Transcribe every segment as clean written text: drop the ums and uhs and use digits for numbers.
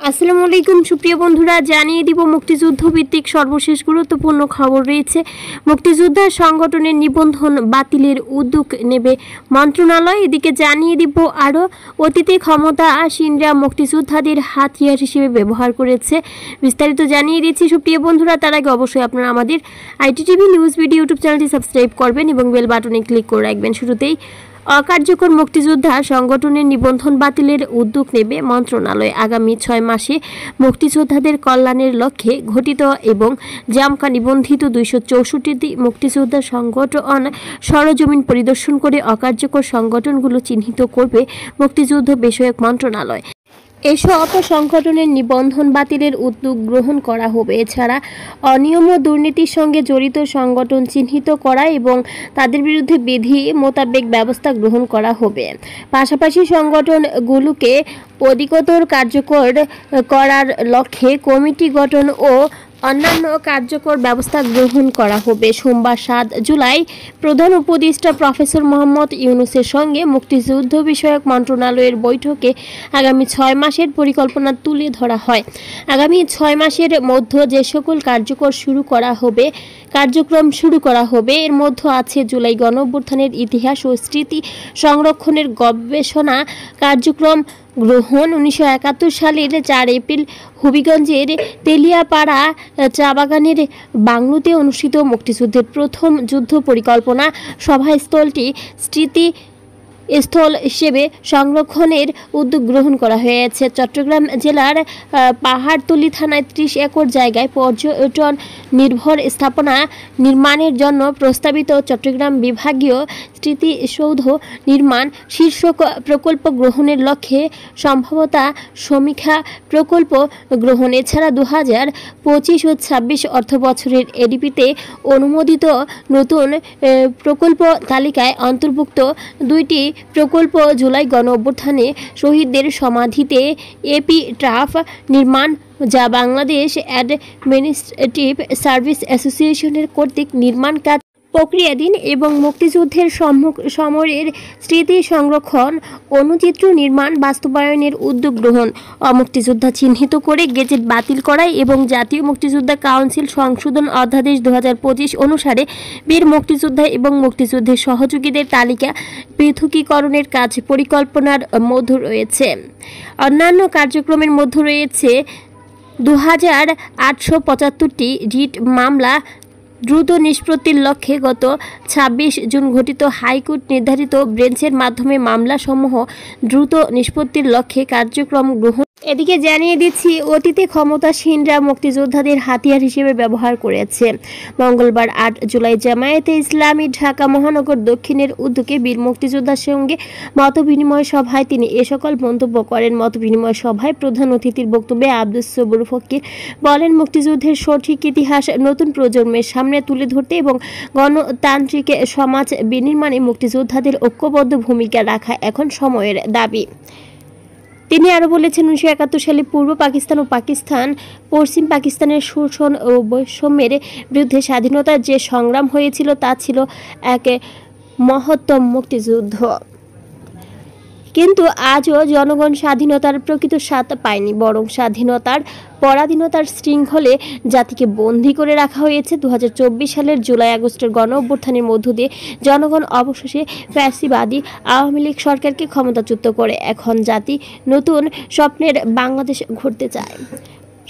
আসসালামু আলাইকুম সুপ্রিয় বন্ধুরা, জানিয়ে দিব মুক্তিযুদ্ধ ভিত্তিক সর্বশেষ গুরুত্বপূর্ণ খবর রয়েছে। মুক্তিযোদ্ধা সংগঠনের নিবন্ধন বাতিলের উদ্যোগ নেবে মন্ত্রণালয়। এদিকে জানিয়ে দিব আরও অতীতে ক্ষমতাসীনরা মুক্তিযোদ্ধাদের হাতিয়ার হিসেবে ব্যবহার করেছে। বিস্তারিত জানিয়ে দিচ্ছি সুপ্রিয় বন্ধুরা। তার আগে অবশ্যই আপনারা আমাদের আইটিটিভি নিউজ ভিডিও ইউটিউব চ্যানেলটি সাবস্ক্রাইব করবেন এবং বেল বাটনে ক্লিক করে রাখবেন। শুরুতেই অকার্যকর মুক্তিযোদ্ধা সংগঠনের নিবন্ধন বাতিলের উদ্যোগ নেবে মন্ত্রণালয়। আগামী 6 মাসে মুক্তিযোদ্ধাদের কল্যাণের লক্ষ্যে গঠিত এবং জামকা নিবন্ধিত 264টি মুক্তিযোদ্ধা সংগঠন সরজমিন পরিদর্শন করে অকার্যকর সংগঠনগুলো চিহ্নিত করবে মুক্তিযুদ্ধ বিষয়ক মন্ত্রণালয়। এসব সংগঠনের নিবন্ধন বাতিলের উদ্যোগ গ্রহণ করা হবে। এছাড়া অনিয়ম ও দুর্নীতির সঙ্গে জড়িত সংগঠন চিহ্নিত করা এবং তাদের বিরুদ্ধে বিধি মোতাবেক ব্যবস্থা গ্রহণ করা হবে। পাশাপাশি সংগঠনগুলোকে অধিকতর কার্যকর করার লক্ষ্যে কমিটি গঠন ও অন্যান্য কার্যকর ব্যবস্থা গ্রহণ করা হবে। সোমবার 7 জুলাই প্রধান উপদেষ্টা প্রফেসর মোহাম্মদ ইউনূসের সঙ্গে মুক্তিযুদ্ধ বিষয়ক মন্ত্রণালয়ের বৈঠকে আগামী 6 মাসের পরিকল্পনা তুলে ধরা হয়। আগামী 6 মাসের মধ্যে যে সকল কার্যক্রম শুরু করা হবে এর মধ্যে আছে জুলাই গণঅভ্যুত্থানের ইতিহাস ও স্মৃতি সংরক্ষণের গবেষণা কার্যক্রম গ্রহণ। 1971 সালের 4 এপ্রিল হবিগঞ্জের তেলিয়াপাড়া চা বাগানের বাংলোতে অনুষ্ঠিত মুক্তিযুদ্ধের প্রথম যুদ্ধ পরিকল্পনা সভাস্থলটি স্মৃতিস্থল হিসেবে সংরক্ষণের উদ্যোগ গ্রহণ করা হয়েছে। চট্টগ্রাম জেলার পাহাড়তলী থানায় 30 একর জায়গায় পর্যটন নির্ভর স্থাপনা নির্মাণের জন্য প্রস্তাবিত চট্টগ্রাম বিভাগীয় স্মৃতিসৌধ নির্মাণ শীর্ষক প্রকল্প গ্রহণের লক্ষ্যে সম্ভাব্যতা সমীক্ষা প্রকল্প গ্রহণ। এছাড়া 2025 ও 26 অর্থবছরের এডিপিতে অনুমোদিত নতুন প্রকল্প তালিকায় অন্তর্ভুক্ত 2টি প্রকল্প জুলাই গণঅভ্যুত্থানে শহীদদের সমাধিতে এপিটাফ নির্মাণ, যা বাংলাদেশ অ্যাডমিনিস্ট্রেটিভ সার্ভিস অ্যাসোসিয়েশনের কর্তৃক নির্মাণ কাজ প্রক্রিয়াধীন এবং মুক্তিযুদ্ধের সমরের স্মৃতি সংরক্ষণ অনুচিত্র নির্মাণ বাস্তবায়নের উদ্যোগ গ্রহণ। মুক্তিযোদ্ধা চিহ্নিত করে গেজেট বাতিল করায় এবং জাতীয় মুক্তিযোদ্ধা কাউন্সিল সংশোধন অধ্যাদেশ 2025 অনুসারে বীর মুক্তিযোদ্ধা এবং মুক্তিযুদ্ধের সহযোগীদের তালিকা পৃথকীকরণের কাজ পরিকল্পনার মধ্যে রয়েছে। অন্যান্য কার্যক্রমের মধ্যে রয়েছে 2875টি রিট মামলা দ্রুত নিষ্পত্তির লক্ষ্যে গত 26 জুন গঠিত হাইকোর্ট নির্ধারিত বেঞ্চের মাধ্যমে মামলাসমূহ দ্রুত নিষ্পত্তির লক্ষ্যে কার্যক্রম গ্রহণ। এদিকে জানিয়ে দিচ্ছি অতীতে ক্ষমতাসীনরা মুক্তিযোদ্ধাদের হাতিয়ার হিসেবে ব্যবহার করেছে। মঙ্গলবার 8 জুলাই জামায়াতে ইসলামী ঢাকা মহানগর দক্ষিণের উদ্যোগে বীর মুক্তিযোদ্ধার সঙ্গে মতবিনিময় সভায় তিনি এ সকল মন্তব্য করেন। মতবিনিময় সভায় প্রধান অতিথির বক্তব্যে আব্দুস সবুর ফকির বলেন, মুক্তিযুদ্ধের সঠিক ইতিহাস নতুন প্রজন্মের সামনে তুলে ধরতে এবং গণতান্ত্রিক সমাজ বিনির্মাণে মুক্তিযোদ্ধাদের ঐক্যবদ্ধ ভূমিকা রাখা এখন সময়ের দাবি। তিনি আরও বলেছেন, 1971 সালে পূর্ব পাকিস্তান ও পশ্চিম পাকিস্তানের শোষণ ও বৈষম্যের বিরুদ্ধে স্বাধীনতার যে সংগ্রাম হয়েছিল তা ছিল এক মহত্তম মুক্তিযুদ্ধ। কিন্তু আজও জনগণ স্বাধীনতার প্রকৃত স্বাদ পায়নি, বরং স্বাধীনতার পরাধীনতার শৃঙ্খলে জাতিকে বন্দী করে রাখা হয়েছে। 2024 সালের জুলাই আগস্টের গণ অভ্যুত্থানের মধ্য দিয়ে জনগণ অবশেষে ফ্যাসিবাদী আওয়ামী লীগ সরকারকে ক্ষমতাচ্যুত করে এখন জাতি নতুন স্বপ্নের বাংলাদেশ গড়তে চায়।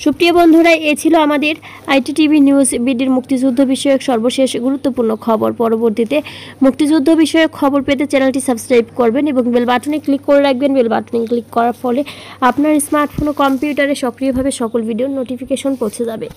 সুপ্রিয় বন্ধুরা, এ ছিল আমাদের আইটিটিভি নিউজ বিডির মুক্তিযুদ্ধ বিষয়ক সর্বশেষ গুরুত্বপূর্ণ খবর। পরবর্তীতে মুক্তিযুদ্ধ বিষয়ক খবর পেতে চ্যানেলটি সাবস্ক্রাইব করবেন এবং বেল বাটনে ক্লিক করে রাখবেন। বেল বাটনে ক্লিক করার ফলে আপনার স্মার্টফোন ও কম্পিউটারে সক্রিয়ভাবে সকল ভিডিওর নোটিফিকেশন পৌঁছে যাবে।